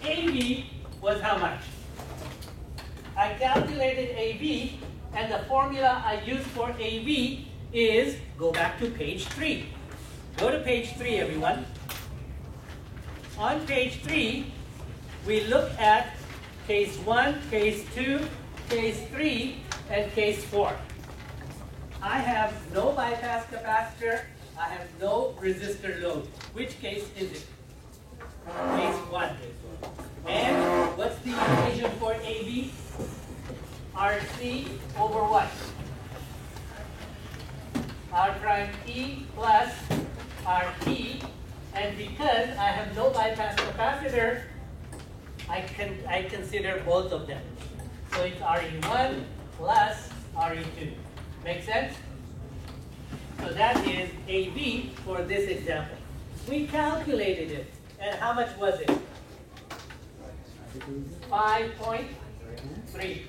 AV was how much? I calculated AV, and the formula I used for AV is, go back to page 3. Go to page 3, everyone. On page 3, we look at case 1, case 2, case 3, and case 4. I have no bypass capacitor. I have no resistor load. Which case is it? Case 1. And what's the equation for AV? RC over what? R prime E plus RE. And because I have no bypass capacitor, I consider both of them. So it's RE1 plus RE2. Make sense? So that is AV for this example. We calculated it. And how much was it? 5.3.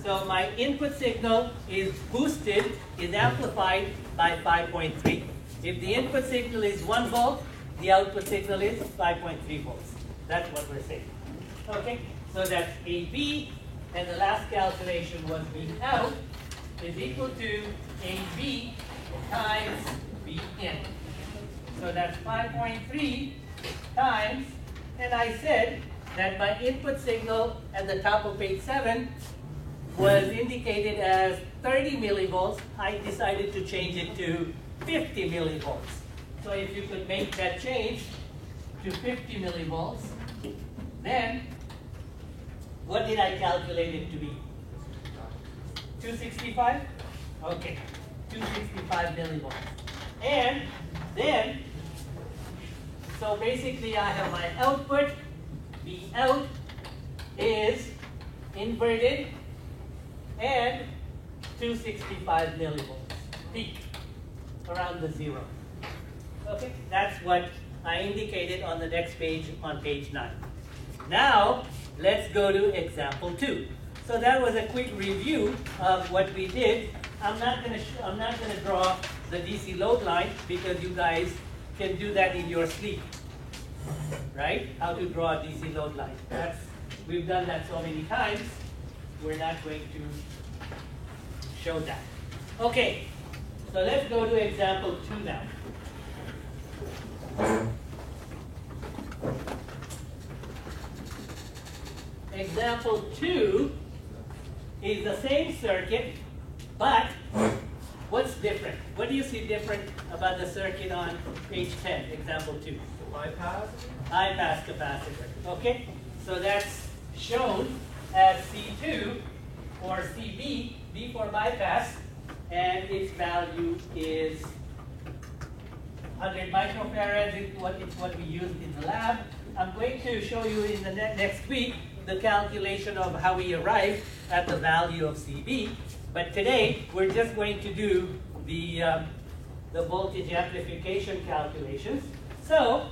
So my input signal is boosted, is amplified by 5.3. If the input signal is 1 volt, the output signal is 5.3 volts. That's what we're saying. Okay, so that's AV, and the last calculation was V out is equal to AV times V in. So that's 5.3 times, and I said that my input signal at the top of page 7 was indicated as 30 millivolts. I decided to change it to 50 millivolts. So if you could make that change to 50 millivolts, then what did I calculate it to be? 265? Okay, 265 millivolts. And then, so basically I have my output, the out is inverted, and 265 millivolts, peak, around the 0. Okay, that's what I indicated on the next page, on page 9. Now, let's go to example 2. So that was a quick review of what we did. I'm not going to draw the DC load line because you guys can do that in your sleep, right? How to draw a DC load line. We've done that so many times. We're not going to show that. Okay, so let's go to example 2 now. Example 2 is the same circuit, but what's different? What do you see different about the circuit on page 10, example 2? Bypass? Bypass capacitor. Okay, so that's shown as C2 or CB, B for bypass, and its value is 100 microfarads. It's what we used in the lab. I'm going to show you in the next week the calculation of how we arrived at the value of CB. But today, we're just going to do the voltage amplification calculations. So,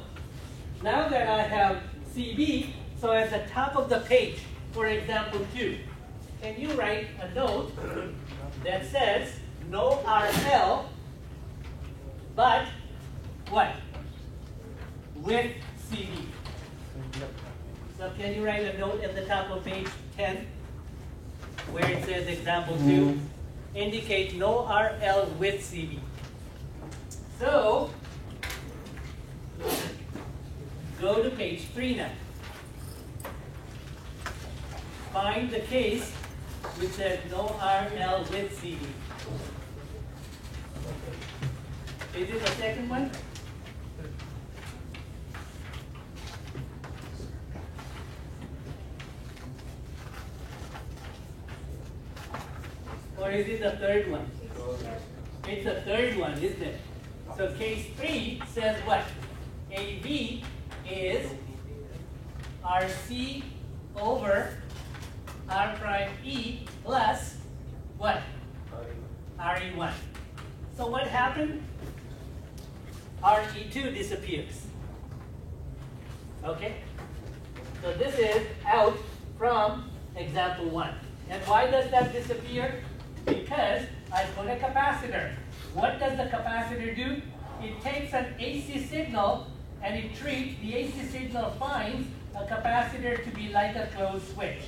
now that I have CB, so at the top of the page, for example 2, can you write a note that says no RL, but what? With CB. So can you write a note at the top of page 10 where it says example 2? Indicate no RL with CB. So, go to page 3 now. Find the case which says no RL with CB. Is it the second one? Or is it the third one? It's the third one, isn't it? So case 3 says what? AV is RC over R prime E plus what? RE1. So what happened? RE2 disappears. Okay? So this is out from example 1. And why does that disappear? Because I put a capacitor. What does the capacitor do? It takes an AC signal and it treats, the AC signal finds a capacitor considered to be like a closed switch.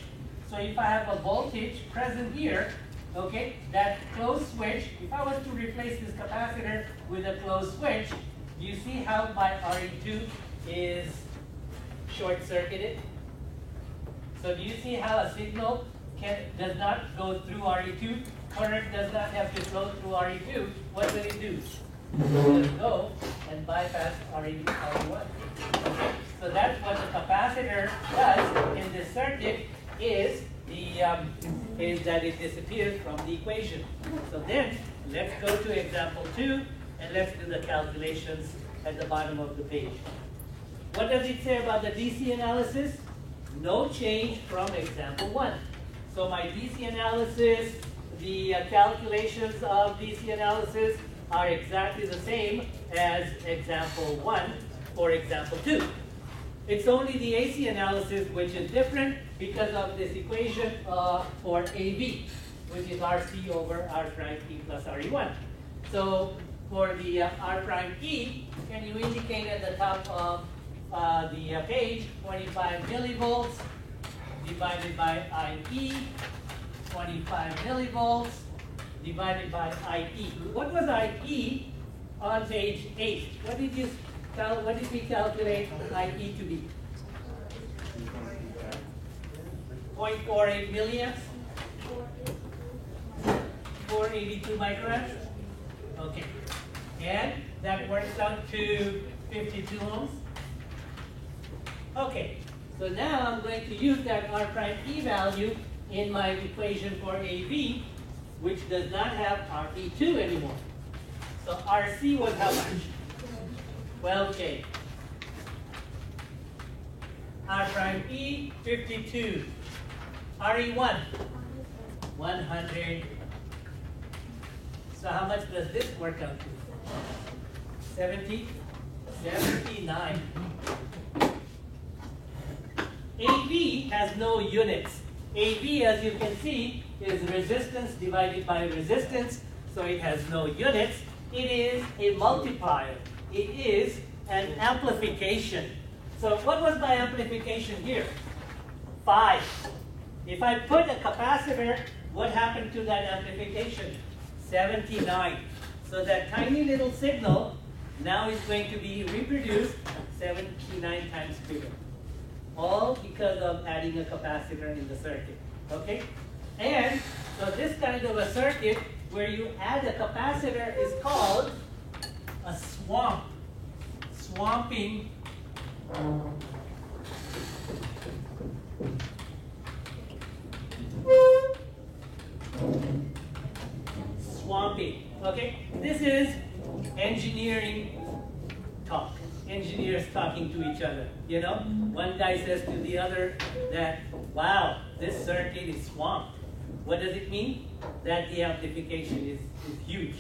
So if I have a voltage present here, okay, that closed switch, if I was to replace this capacitor with a closed switch, do you see how my RE2 is short-circuited? So do you see how a signal does not go through RE2? Current does not have to flow through RE2. What will it do? Just go and bypass RE1. Okay. So that's what the capacitor does in this circuit is that it disappears from the equation. So then let's go to example 2 and let's do the calculations at the bottom of the page. What does it say about the DC analysis? No change from example 1. So my DC analysis, the calculations of DC analysis are exactly the same as example 1 for example 2. It's only the AC analysis which is different because of this equation for AB, which is RC over R prime E plus RE1. So for the R prime E, can you indicate at the top of the page 25 millivolts divided by IE, 25 millivolts divided by IE. What was IE on page 8? What did we calculate IE to be? 0.48 milliamps? 482 microamps? Okay. And that works out to 52 ohms? Okay. So now I'm going to use that R prime E value in my equation for AB, which does not have RE2 anymore. So RC was how much? 12K. R prime E, 52. RE1, 100. So how much does this work out to? 70? 79. AB has no units. AB, as you can see, is resistance divided by resistance, so it has no units. It is a multiplier. It is an amplification. So what was my amplification here? 5. If I put a capacitor, what happened to that amplification? 79. So that tiny little signal now is going to be reproduced 79 times bigger. All because of adding a capacitor in the circuit, okay? And so this kind of a circuit where you add a capacitor is called a swamp. Swamping. Swamping, okay? This is engineering talk. Engineers talking to each other, you know? One guy says to the other that, wow, this circuit is swamped. What does it mean? That the amplification is huge.